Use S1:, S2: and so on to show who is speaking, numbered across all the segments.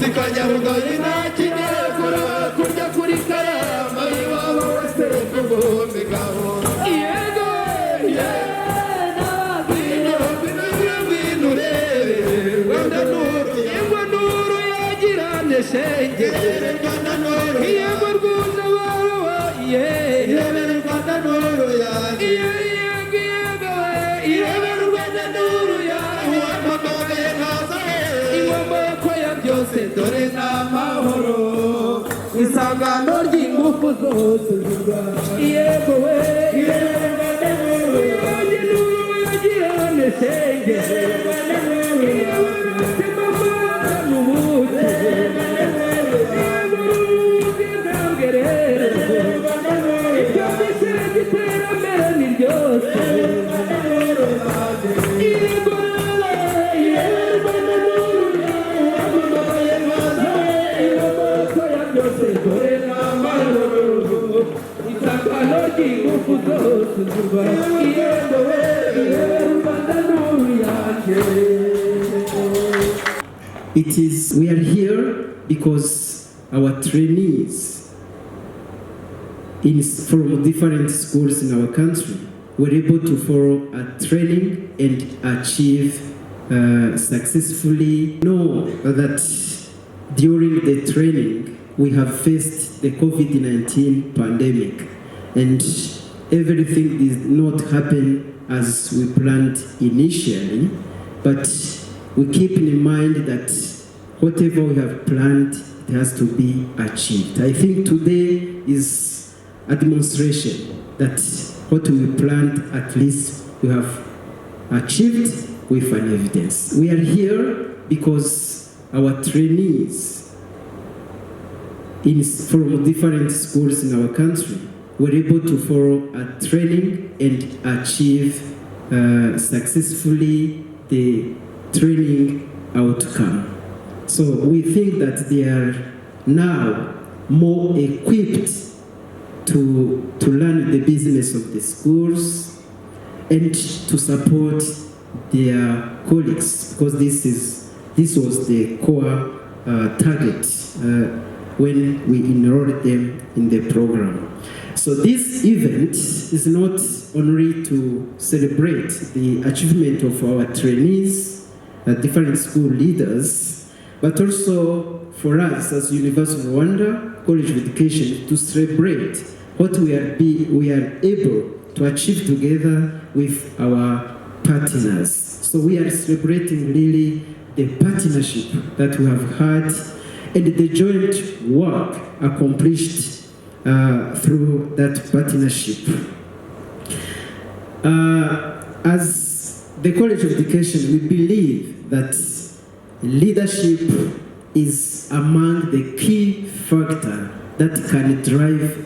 S1: sikanyabugari nakinekura kurya kuri karama iwabo wese kugumigaho yego Rwanda nuru yego nuru yagirane shenge Rwanda nuru yego rwuza wawe yego Rwanda nuru yego Rwanda nuru wamamaye nkaza ingomoko ya byose dore n'amahoro isangano ry'ingufu zose yego we Rwanda nuru yagirane shenge
S2: It is, we are here because our trainees from different schools in our country were able to follow a training and achieve successfully. Know that during the training we have faced the COVID-19 pandemic and everything did not happen as we planned initially, but we keep in mind that whatever we have planned, it has to be achieved. I think today is a demonstration that what we planned, at least we have achieved with an evidence. We are here because our trainees from different schools in our country were able to follow a training and achieve successfully the training outcome. So we think that they are now more equipped to learn the business of the schools and to support their colleagues, because this was the core target when we enrolled them in the program. So this event is not only to celebrate the achievement of our trainees, different school leaders, but also for us as University of Rwanda College of Education to celebrate what we are able to achieve together with our partners. So we are celebrating really the partnership that we have had and the joint work accomplished through that partnership. As the College of Education, we believe that leadership is among the key factors that can drive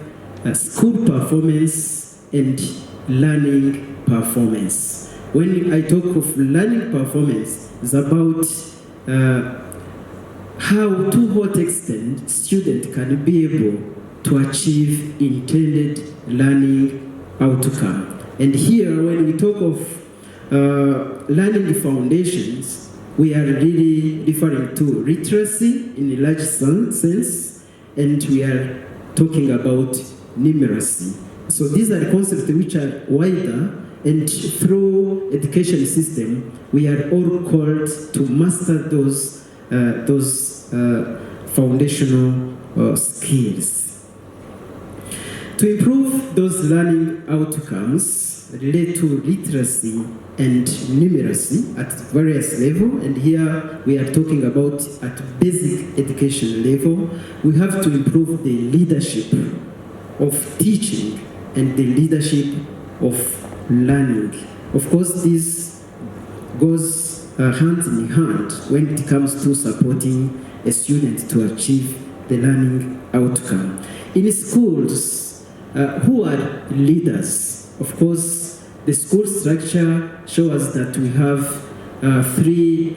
S2: school performance and learning performance. When I talk of learning performance, it's about how, to what extent student can be able to achieve intended learning outcome. And here, when we talk of learning foundations, we are really referring to literacy in a large sense, and we are talking about numeracy. So these are concepts which are wider, and through education system, we are all called to master those foundational skills. To improve those learning outcomes relate to literacy and numeracy at various levels, and here we are talking about at basic education level, we have to improve the leadership of teaching and the leadership of learning. Of course, this goes hand in hand when it comes to supporting a student to achieve the learning outcome. In schools, who are leaders? Of course, the school structure shows us that we have three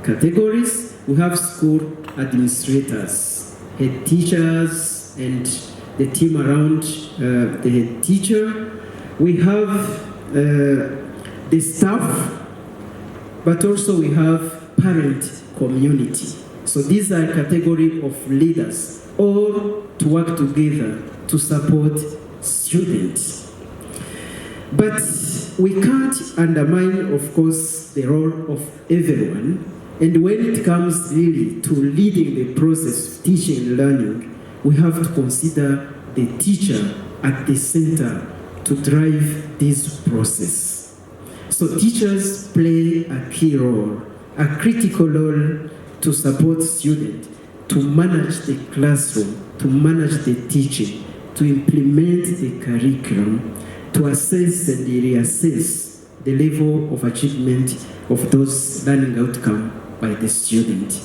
S2: categories. We have school administrators, head teachers, and the team around the head teacher. We have the staff, but also we have parent community. So these are category of leaders, all to work together to support students. But we can't undermine, of course, the role of everyone. And when it comes really to leading the process of teaching and learning, we have to consider the teacher at the center to drive this process. So teachers play a key role, a critical role to support students, to manage the classroom, to manage the teaching, to implement the curriculum, to assess and reassess the level of achievement of those learning outcomes by the student.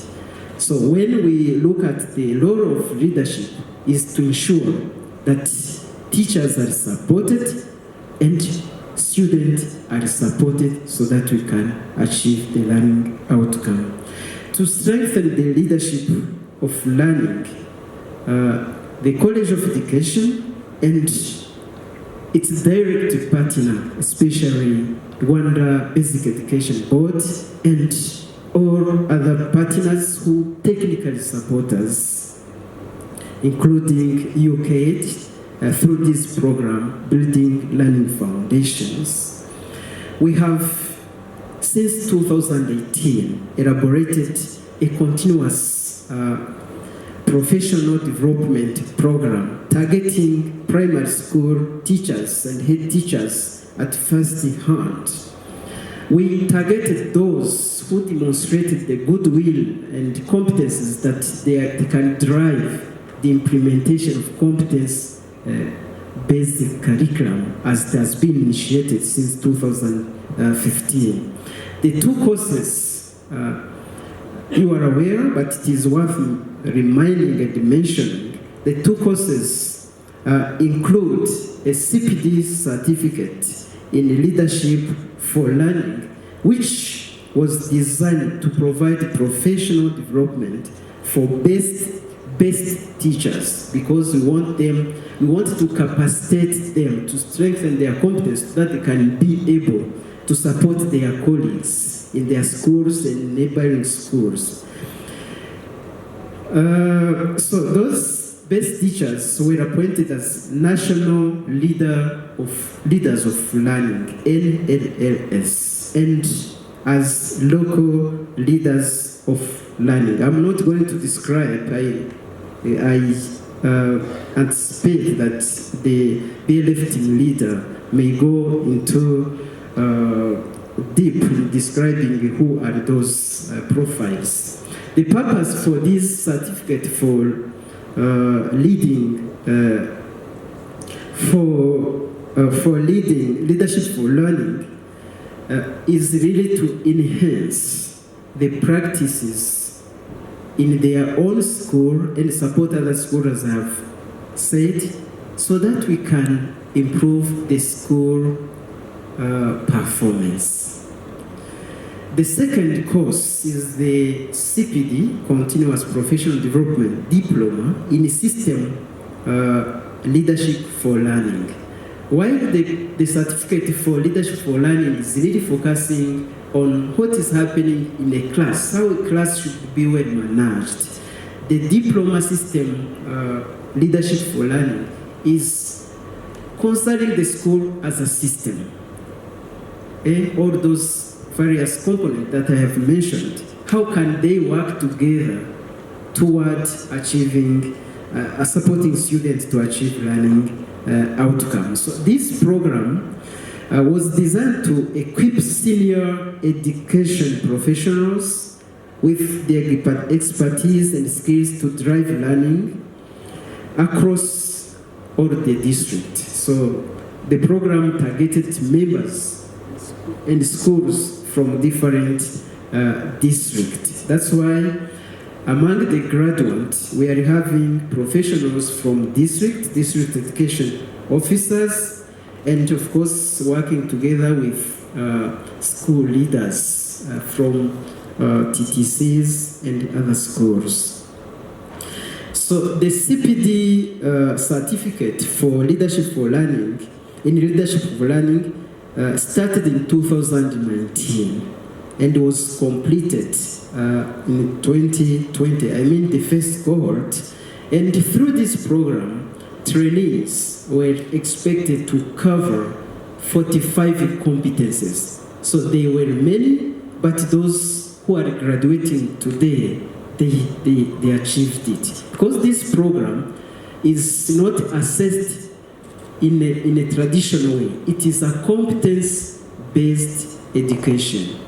S2: So when we look at the role of leadership is to ensure that teachers are supported and students are supported so that we can achieve the learning outcome. To strengthen the leadership of learning, the College of Education and its direct partner, especially Rwanda Basic Education Board and all other partners who technically support us, including UKAID, through this program, Building Learning Foundations. We have, since 2018, elaborated a continuous professional development program targeting primary school teachers and head teachers at first hand. We targeted those who demonstrated the goodwill and competences that they can drive the implementation of competence-based curriculum as it has been initiated since 2015. The two courses you are aware, but it is worth reminding and mentioning. The two courses include a CPD certificate in leadership for learning, which was designed to provide professional development for best teachers, because we want to capacitate them to strengthen their competence so that they can be able to support their colleagues in their schools and neighboring schools. So those best teachers were appointed as National Leaders of Learning, NLLS, and as local leaders of learning. I'm not going to describe, I anticipate that the BLF team leader may go into deep in describing who are those profiles. The purpose for this certificate for leadership for learning is really to enhance the practices in their own school and support other schools, as I have said, so that we can improve the school performance. The second course is the CPD, Continuous Professional Development Diploma in System Leadership for Learning. While the certificate for Leadership for Learning is really focusing on what is happening in a class, how a class should be well managed, the Diploma System Leadership for Learning is considering the school as a system. All those various components that I have mentioned, how can they work together towards achieving, supporting students to achieve learning outcomes. So this program was designed to equip senior education professionals with their expertise and skills to drive learning across all the district. So the program targeted members and schools from different districts. That's why among the graduates, we are having professionals from district education officers, and of course working together with school leaders from TTCs and other schools. So the CPD certificate for Leadership for Learning, in Leadership for Learning, started in 2019. and was completed in 2020, I mean the first cohort. And through this program, trainees were expected to cover 45 competences. So they were many, but those who are graduating today, they achieved it. Because this program is not assessed in a traditional way. It is a competence-based education,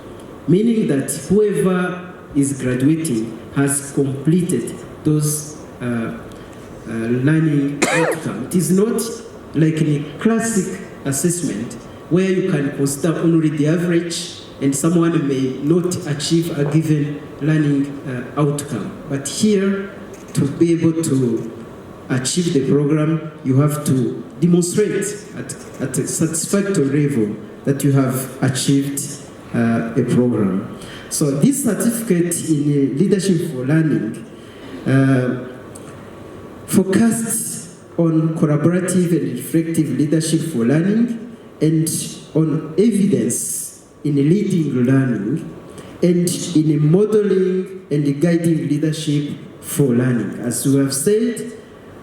S2: meaning that whoever is graduating has completed those learning outcome. It is not like in a classic assessment where you can consider only the average and someone may not achieve a given learning outcome. But here, to be able to achieve the program, you have to demonstrate at a satisfactory level that you have achieved a program. So this certificate in Leadership for Learning focuses on collaborative and reflective leadership for learning and on evidence in leading learning and in modeling and guiding leadership for learning. As we have said,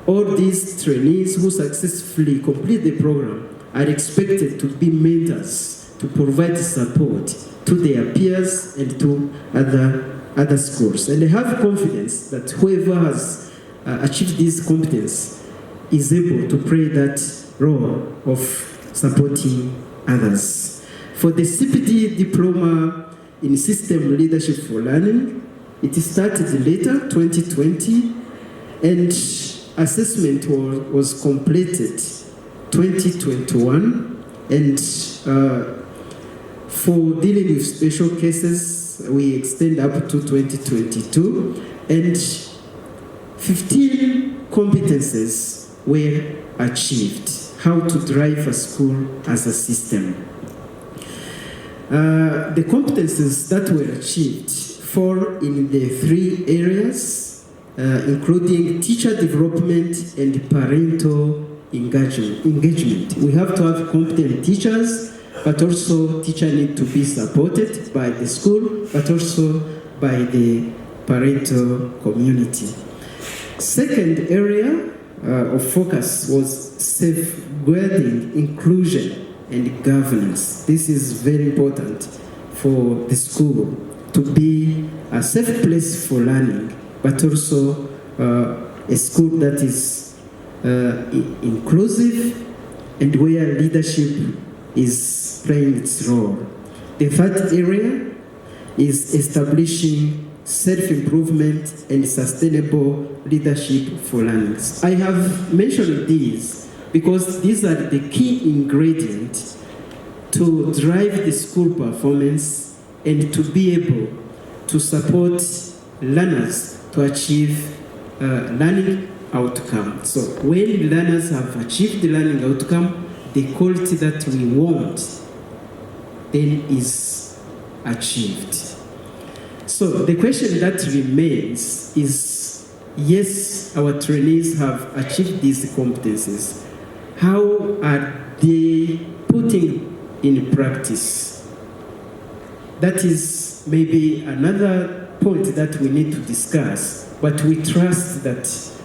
S2: all these trainees who successfully complete the program are expected to be mentors to provide support to their peers and to other schools. And I have confidence that whoever has achieved this competence is able to play that role of supporting others. For the CPD Diploma in System Leadership for Learning, it started later, 2020, and assessment was completed 2021, and for dealing with special cases, we extend up to 2022, and 15 competences were achieved. How to drive a school as a system. The competences that were achieved fall in the 3 areas, including teacher development and parental engagement. We have to have competent teachers, but also teachers need to be supported by the school, but also by the parental community. Second area of focus was safeguarding inclusion and governance. This is very important for the school to be a safe place for learning, but also a school that is inclusive and where leadership is playing its role. The third area is establishing self-improvement and sustainable leadership for learning. I have mentioned these because these are the key ingredients to drive the school performance and to be able to support learners to achieve learning outcome. So when learners have achieved the learning outcome, the quality that we want then is achieved. So the question that remains is, yes, our trainees have achieved these competencies. How are they putting in practice? That is maybe another point that we need to discuss, but we trust that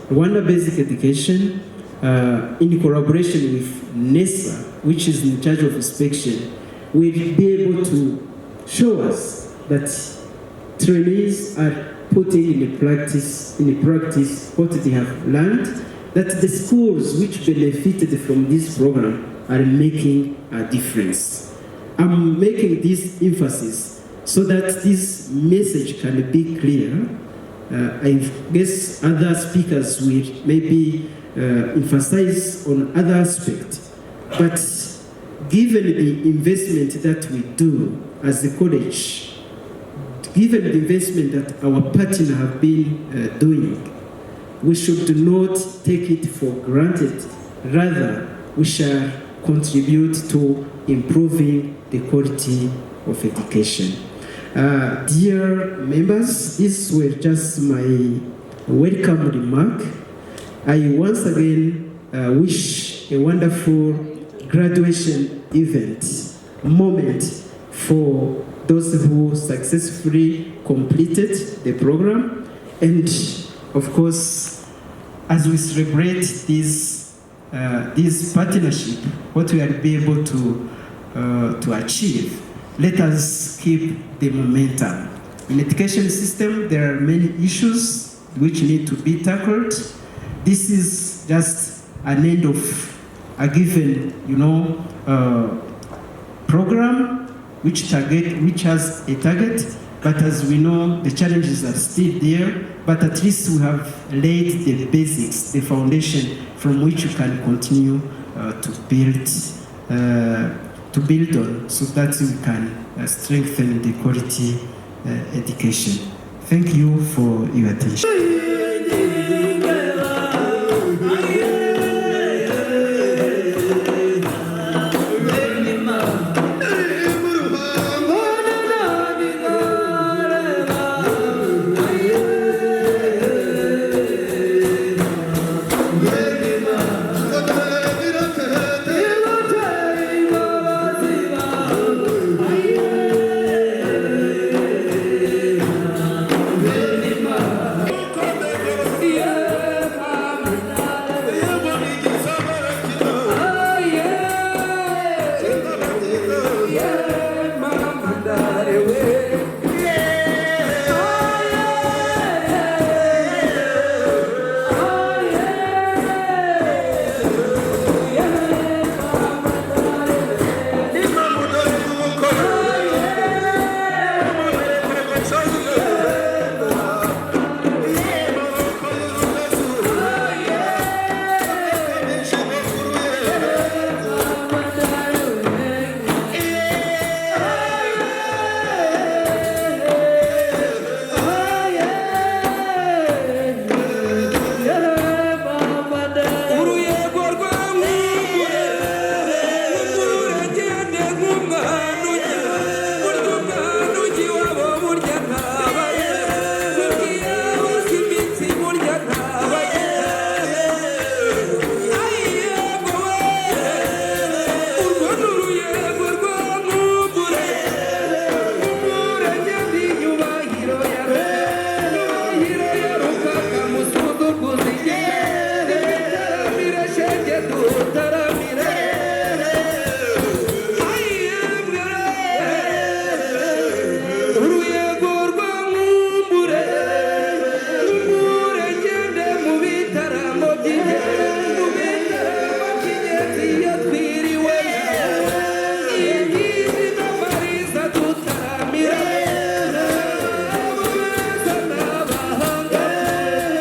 S2: Rwanda Basic Education, in collaboration with NESA, which is in charge of inspection, will be able to show us that trainees are putting in practice what they have learned, that the schools which benefited from this program are making a difference. I'm making this emphasis so that this message can be clear. I guess other speakers will maybe emphasize on other aspects, but given the investment that we do as a college, given the investment that our partners have been doing, we should not take it for granted. Rather, we shall contribute to improving the quality of education. Dear members, these were just my welcome remark. I once again wish a wonderful graduation event moment for those who successfully completed the program. And of course, as we celebrate this partnership, what we will be able to achieve, let us keep the momentum. In education system, there are many issues which need to be tackled. This is just an end of a given, program which has a target. But as we know, the challenges are still there. But at least we have laid the basics, the foundation from which you can continue to build on, so that we can strengthen the quality education. Thank you for your attention.